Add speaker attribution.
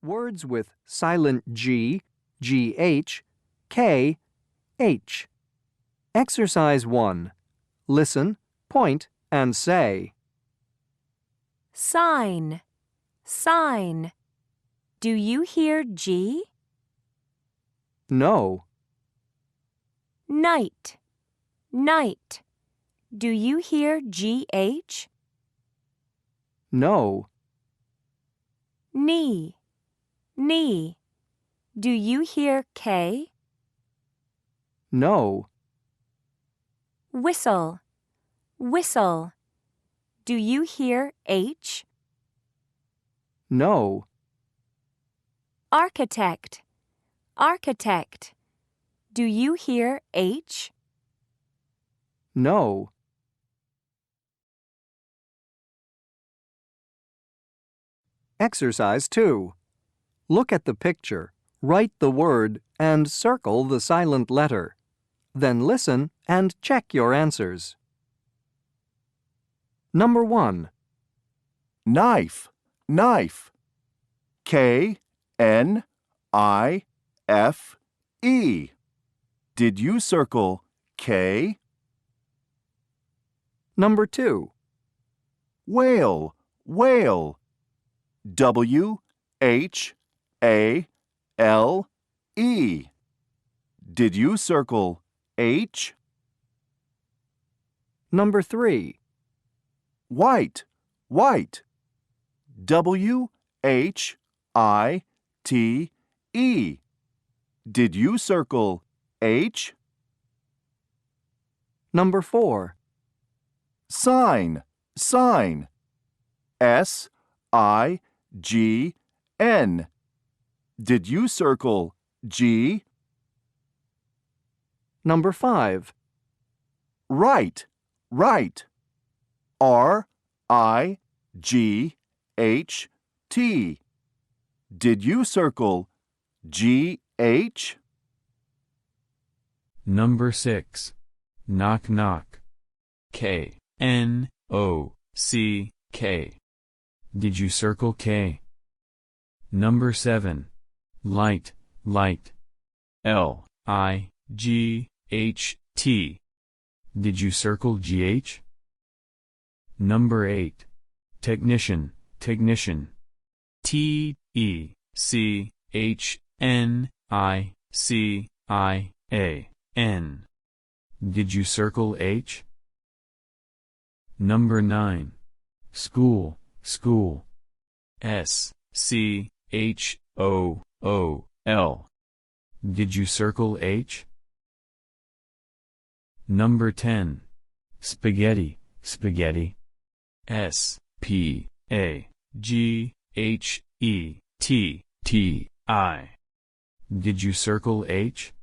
Speaker 1: Words with silent G, GH, K, H. Exercise 1. Listen, point, and say.
Speaker 2: Sign, sign. Do you hear G?
Speaker 1: No.
Speaker 2: Night, night. Do you hear GH?
Speaker 1: No.
Speaker 2: Knee, knee. Do you hear K?
Speaker 1: No.
Speaker 2: Whistle, whistle. Do you hear H?
Speaker 1: No.
Speaker 2: Architect, architect. Do you hear H?
Speaker 1: No. Exercise 2. Look at the picture, write the word, and circle the silent letter. Then listen and check your answers. Number 1.
Speaker 3: Knife, knife. K-N-I-F-E. Did you circle K?
Speaker 1: Number 2.
Speaker 3: Whale, whale. W-H-A-L-E. Did you circle H?
Speaker 1: Number 3.
Speaker 3: White, white. W-H-I-T-E. Did you circle H?
Speaker 1: Number 4.
Speaker 3: Sign, sign. S-I-G-N. Did you circle G?
Speaker 1: Number 5.
Speaker 3: Right, right. R-I-G-H-T. Did you circle G-H?
Speaker 4: Number 6. Knock knock. K-N-O-C-K. Did you circle K? Number 7. Light, light. L-I-G-H-T. Did you circle G-H? Number 8. Technician, technician. T-E-C-H-N-I-C-I-A-N. Did you circle H? Number 9. School, school. S-C-H-O-O-L. Did you circle H? Number 10. Spaghetti, spaghetti. S-P-A-G-H-E-T-T-I. Did you circle H?